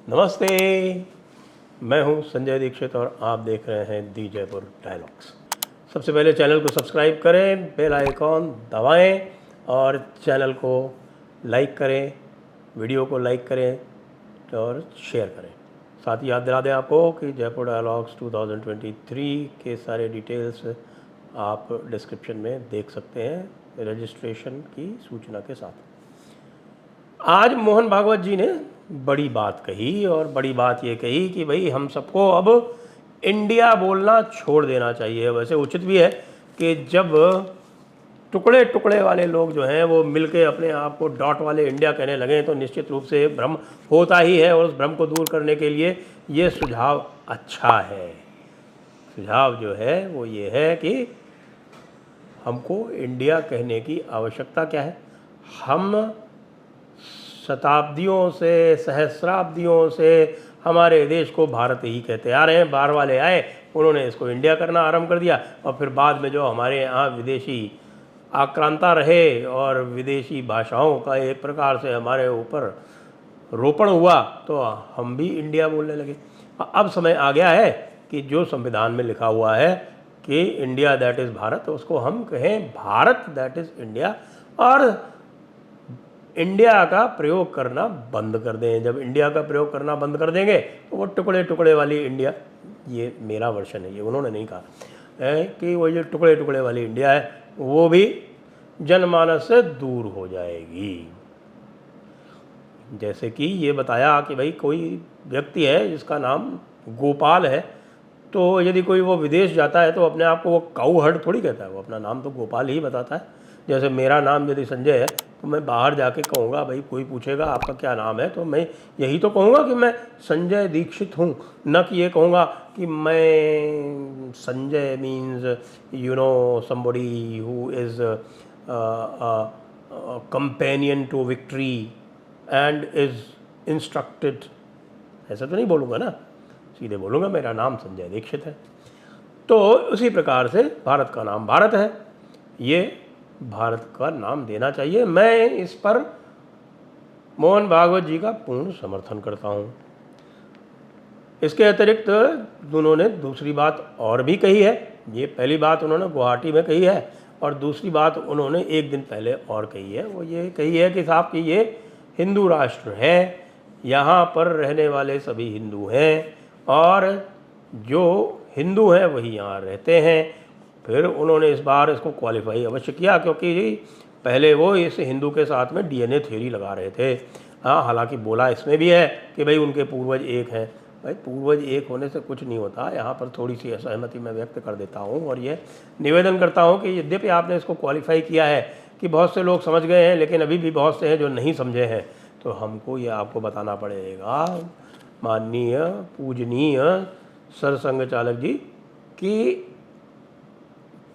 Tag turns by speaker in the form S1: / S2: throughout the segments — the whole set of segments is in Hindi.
S1: नमस्ते। मैं हूं संजय दीक्षित और आप देख रहे हैं दी जयपुर डायलॉग्स। सबसे पहले चैनल को सब्सक्राइब करें, बेल आइकॉन दबाएं और चैनल को लाइक करें, वीडियो को लाइक करें और शेयर करें। साथ ही याद दिला दें आपको कि जयपुर डायलॉग्स 2023 के सारे डिटेल्स आप डिस्क्रिप्शन में देख सकते हैं रजिस्ट्रेशन की सूचना के साथ। आज मोहन भागवत जी ने बड़ी बात कही और बड़ी बात ये कही कि भाई हम सबको अब इंडिया बोलना छोड़ देना चाहिए। वैसे उचित भी है कि जब टुकड़े टुकड़े वाले लोग जो हैं वो मिलके अपने आप को डॉट वाले इंडिया कहने लगे तो निश्चित रूप से भ्रम होता ही है और उस भ्रम को दूर करने के लिए ये सुझाव अच्छा है। सुझाव जो है वो ये है कि हमको इंडिया कहने की आवश्यकता क्या है। हम शताब्दियों से, सहस्राब्दियों से हमारे देश को भारत ही कहते आ रहे हैं। बाहर वाले आए, उन्होंने इसको इंडिया करना आरंभ कर दिया और फिर बाद में जो हमारे यहाँ विदेशी आक्रांता रहे और विदेशी भाषाओं का एक प्रकार से हमारे ऊपर रोपण हुआ तो हम भी इंडिया बोलने लगे। अब समय आ गया है कि जो संविधान में लिखा हुआ है कि इंडिया दैट इज़ भारत, उसको हम कहें भारत दैट इज़ इंडिया और इंडिया का प्रयोग करना बंद कर दें। जब इंडिया का प्रयोग करना बंद कर देंगे तो वो टुकड़े टुकड़े वाली इंडिया, ये मेरा वर्षन है, ये उन्होंने नहीं कहा है कि वो जो टुकड़े टुकड़े वाली इंडिया है वो भी जनमानस से दूर हो जाएगी। जैसे कि ये बताया कि भाई कोई व्यक्ति है जिसका नाम गोपाल है, तो यदि कोई वो विदेश जाता है तो अपने आप को वो काऊ थोड़ी कहता है, वो अपना नाम तो गोपाल ही बताता है। जैसे मेरा नाम यदि संजय है तो मैं बाहर जाके कहूँगा, भाई कोई पूछेगा आपका क्या नाम है, तो मैं यही तो कहूँगा कि मैं संजय दीक्षित हूँ, न कि ये कहूँगा कि मैं Sanjay means somebody who is companion to victory and is instructed. ऐसा तो नहीं बोलूँगा ना, सीधे बोलूँगा मेरा नाम संजय दीक्षित है। तो उसी प्रकार से भारत का नाम भारत है, ये भारत का नाम देना चाहिए। मैं इस पर मोहन भागवत जी का पूर्ण समर्थन करता हूँ। इसके अतिरिक्त उन्होंने दूसरी बात और भी कही है। ये पहली बात उन्होंने गुवाहाटी में कही है और दूसरी बात उन्होंने एक दिन पहले और कही है। वो ये कही है कि साहब कि ये हिंदू राष्ट्र है, यहाँ पर रहने वाले सभी हिंदू हैं और जो हिंदू हैं वही यहाँ रहते हैं। फिर उन्होंने इस बार इसको क्वालिफाई अवश्य किया क्योंकि पहले वो इस हिंदू के साथ में डीएनए थ्योरी लगा रहे थे। हाँ, हालांकि बोला इसमें भी है कि भाई उनके पूर्वज एक हैं। भाई पूर्वज एक होने से कुछ नहीं होता। यहाँ पर थोड़ी सी असहमति मैं व्यक्त कर देता हूँ और ये निवेदन करता हूँ कि यद्यपि आपने इसको क्वालिफाई किया है कि बहुत से लोग समझ गए हैं, लेकिन अभी भी बहुत से हैं जो नहीं समझे हैं, तो हमको ये आपको बताना पड़ेगा माननीय पूजनीय सरसंघ चालक जी कि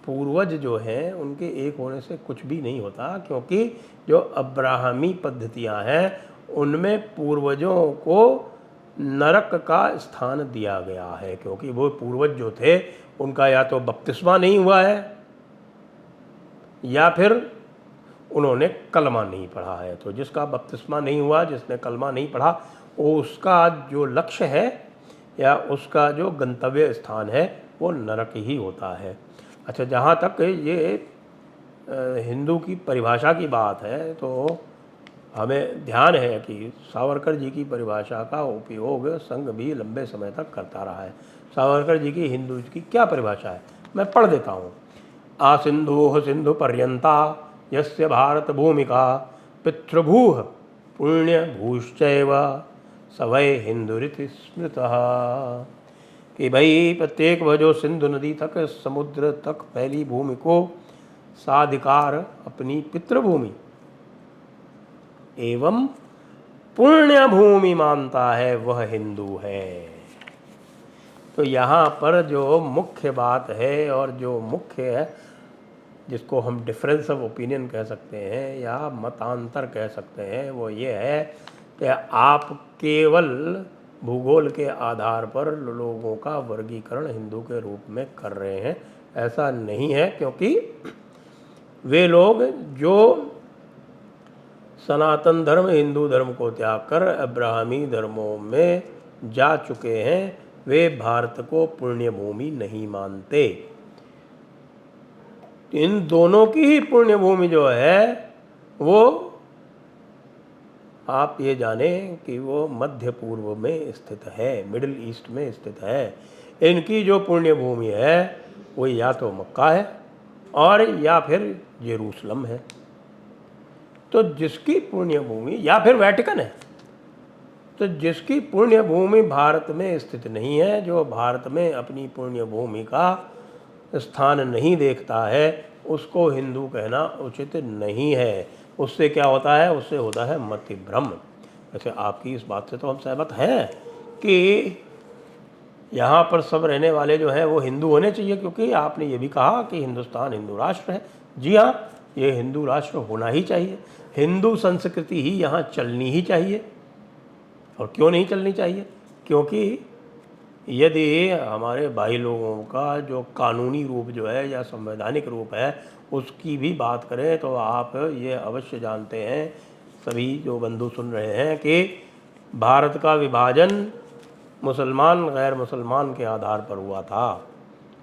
S1: पूर्वज जो हैं उनके एक होने से कुछ भी नहीं होता, क्योंकि जो अब्राहमी पद्धतियां हैं उनमें पूर्वजों को नरक का स्थान दिया गया है, क्योंकि वो पूर्वज जो थे उनका या तो बपतिस्मा नहीं हुआ है या फिर उन्होंने कलमा नहीं पढ़ा है। तो जिसका बपतिस्मा नहीं हुआ, जिसने कलमा नहीं पढ़ा, उसका जो लक्ष्य है या उसका जो गंतव्य स्थान है वो नरक ही होता है। अच्छा, जहाँ तक ये हिंदू की परिभाषा की बात है तो हमें ध्यान है कि सावरकर जी की परिभाषा का उपयोग संघ भी लंबे समय तक करता रहा है। सावरकर जी की हिंदू की क्या परिभाषा है, मैं पढ़ देता हूँ। आ सिंधु सिंधु पर्यंता यस्य भारत भूमिका पितृभूः पुण्य भूश्चैव सवै हिंदुरिति स्मृतः। कि भाई प्रत्येक वह जो सिंधु नदी तक, समुद्र तक फैली भूमि को साधिकार अपनी पितृभूमि एवं पुण्य भूमि मानता है वह हिंदू है। तो यहाँ पर जो मुख्य बात है और जो मुख्य है, जिसको हम डिफरेंस ऑफ ओपिनियन कह सकते हैं या मतांतर कह सकते हैं, वो ये है कि आप केवल भूगोल के आधार पर लोगों का वर्गीकरण हिंदू के रूप में कर रहे हैं। ऐसा नहीं है, क्योंकि वे लोग जो सनातन धर्म हिंदू धर्म को त्याग कर अब्राहमी धर्मों में जा चुके हैं, वे भारत को पुण्य भूमि नहीं मानते। इन दोनों की ही पुण्य भूमि जो है वो आप ये जानें कि वो मध्य पूर्व में स्थित है, मिडिल ईस्ट में स्थित है। इनकी जो पुण्य भूमि है वो या तो मक्का है और या फिर जेरूसलम है। तो जिसकी पुण्य भूमि, या फिर वेटिकन है, तो जिसकी पुण्य भूमि भारत में स्थित नहीं है, जो भारत में अपनी पुण्य भूमि का स्थान नहीं देखता है, उसको हिंदू कहना उचित नहीं है। उससे क्या होता है? उससे होता है मति भ्रम। वैसे आपकी इस बात से तो हम सहमत हैं कि यहाँ पर सब रहने वाले जो हैं वो हिंदू होने चाहिए, क्योंकि आपने ये भी कहा कि हिंदुस्तान हिंदू राष्ट्र है। जी हाँ, ये हिंदू राष्ट्र होना ही चाहिए, हिंदू संस्कृति ही यहाँ चलनी ही चाहिए। और क्यों नहीं चलनी चाहिए? क्योंकि यदि हमारे भाई लोगों का जो कानूनी रूप जो है या संवैधानिक रूप है उसकी भी बात करें तो आप ये अवश्य जानते हैं, सभी जो बंधु सुन रहे हैं, कि भारत का विभाजन मुसलमान गैर मुसलमान के आधार पर हुआ था।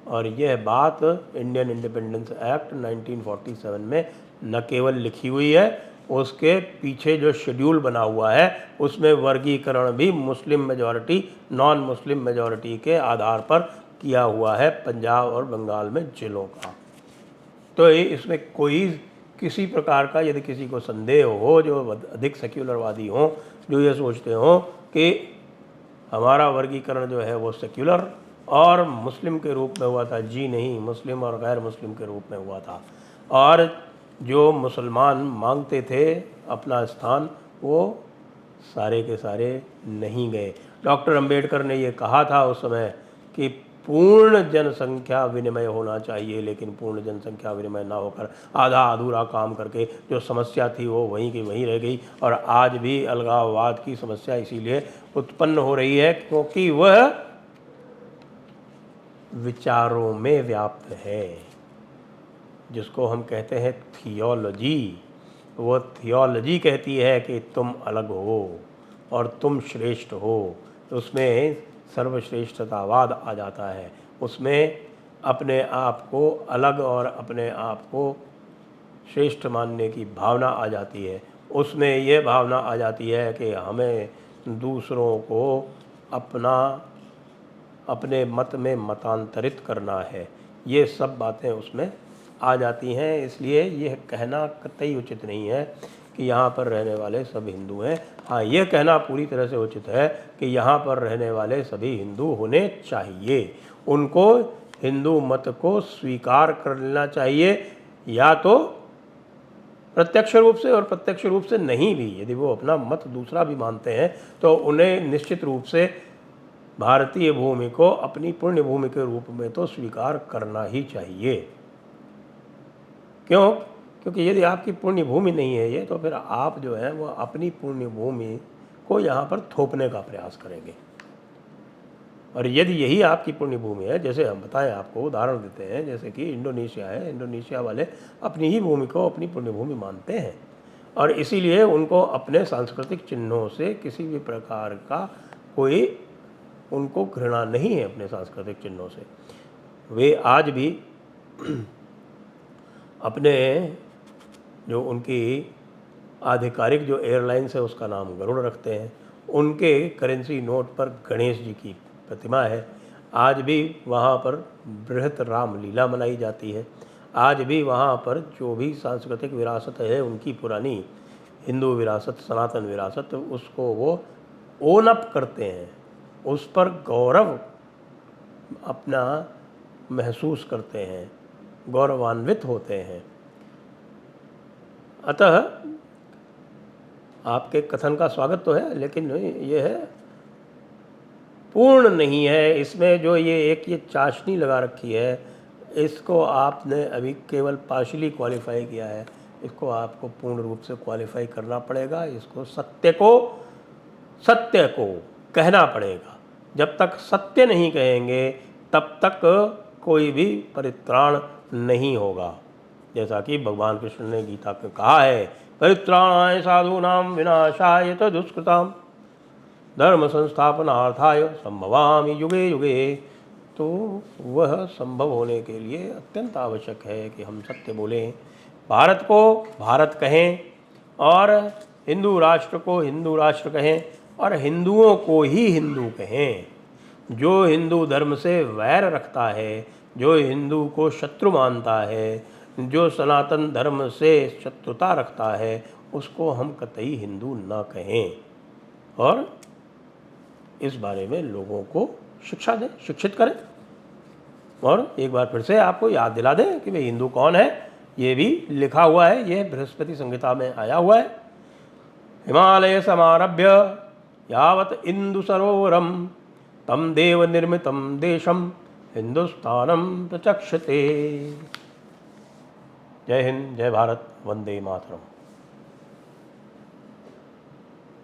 S1: और यह बात इंडियन इंडिपेंडेंस एक्ट 1947 में न केवल लिखी हुई है, उसके पीछे जो शेड्यूल बना हुआ है उसमें वर्गीकरण भी Muslim majority non Muslim majority के आधार पर किया हुआ है, पंजाब और बंगाल में जिलों का। तो इसमें कोई किसी प्रकार का यदि किसी को संदेह हो, जो अधिक सेक्युलरवादी हों, जो ये सोचते हों कि हमारा वर्गीकरण जो है वो सेक्युलर और मुस्लिम के रूप में हुआ था, जी नहीं, मुस्लिम और गैर मुस्लिम के रूप में हुआ था। और जो मुसलमान मांगते थे अपना स्थान, वो सारे के सारे नहीं गए। डॉक्टर अंबेडकर ने ये कहा था उस समय कि पूर्ण जनसंख्या विनिमय होना चाहिए, लेकिन पूर्ण जनसंख्या विनिमय ना होकर आधा अधूरा काम करके जो समस्या थी वो वहीं की वहीं रह गई। और आज भी अलगाववाद की समस्या इसीलिए उत्पन्न हो रही है क्योंकि वह विचारों में व्याप्त है, जिसको हम कहते हैं थियोलॉजी। वो थियोलॉजी कहती है कि तुम अलग हो और तुम श्रेष्ठ हो। उसमें सर्वश्रेष्ठतावाद आ जाता है, उसमें अपने आप को अलग और अपने आप को श्रेष्ठ मानने की भावना आ जाती है। उसमें यह भावना आ जाती है कि हमें दूसरों को अपने मत में मतांतरित करना है। ये सब बातें उसमें आ जाती हैं। इसलिए यह कहना कतई उचित नहीं है कि यहाँ पर रहने वाले सब हिंदू हैं। हाँ, यह कहना पूरी तरह से उचित है कि यहाँ पर रहने वाले सभी हिंदू होने चाहिए, उनको हिंदू मत को स्वीकार कर लेना चाहिए, या तो प्रत्यक्ष रूप से और प्रत्यक्ष रूप से नहीं भी। यदि वो अपना मत दूसरा भी मानते हैं तो उन्हें निश्चित रूप से भारतीय भूमि को अपनी पुण्य भूमि के रूप में तो स्वीकार करना ही चाहिए। क्यों? क्योंकि यदि आपकी पुण्य भूमि नहीं है ये, तो फिर आप जो है वो अपनी पुण्य भूमि को यहाँ पर थोपने का प्रयास करेंगे। और यदि यही आपकी पुण्य भूमि है, जैसे हम बताएं, आपको उदाहरण देते हैं, जैसे कि इंडोनेशिया है, इंडोनेशिया वाले अपनी ही भूमि को अपनी पुण्य भूमि मानते हैं और इसीलिए उनको अपने सांस्कृतिक चिन्हों से किसी भी प्रकार का कोई उनको घृणा नहीं है। अपने सांस्कृतिक चिन्हों से वे आज भी अपने जो उनकी आधिकारिक जो एयरलाइंस है उसका नाम गरुड़ रखते हैं। उनके करेंसी नोट पर गणेश जी की प्रतिमा है। आज भी वहाँ पर बृहत रामलीला मनाई जाती है। आज भी वहाँ पर जो भी सांस्कृतिक विरासत है उनकी पुरानी हिंदू विरासत, सनातन विरासत, उसको वो ओन अप करते हैं, उस पर गौरव अपना महसूस करते हैं, गौरवान्वित होते हैं। अतः आपके कथन का स्वागत तो है, लेकिन ये है पूर्ण नहीं है। इसमें जो ये चाशनी लगा रखी है, इसको आपने अभी केवल पार्शियली क्वालिफाई किया है। इसको आपको पूर्ण रूप से क्वालिफाई करना पड़ेगा। इसको सत्य को कहना पड़ेगा। जब तक सत्य नहीं कहेंगे तब तक कोई भी परित्राण नहीं होगा। जैसा कि भगवान कृष्ण ने गीता में कहा है, परित्राणाय साधूनां विनाशाय च दुष्कृतां धर्म संस्थापनार्थाय संभवामि युगे युगे। तो वह संभव होने के लिए अत्यंत आवश्यक है कि हम सत्य बोलें, भारत को भारत कहें और हिंदू राष्ट्र को हिंदू राष्ट्र कहें और हिंदुओं को ही हिंदू कहें। जो हिंदू धर्म से वैर रखता है, जो हिंदू को शत्रु मानता है, जो सनातन धर्म से शत्रुता रखता है, उसको हम कतई हिंदू ना कहें और इस बारे में लोगों को शिक्षा दें, शिक्षित करें। और एक बार फिर से आपको याद दिला दें कि भाई हिंदू कौन है, ये भी लिखा हुआ है, ये बृहस्पति संहिता में आया हुआ है। हिमालय समारभ्य यावत इंदु सरोवरम तम देव निर्मितम देशम हिंदुस्तानम प्रचक्षते। जय हिंद, जय भारत, वंदे मातरम।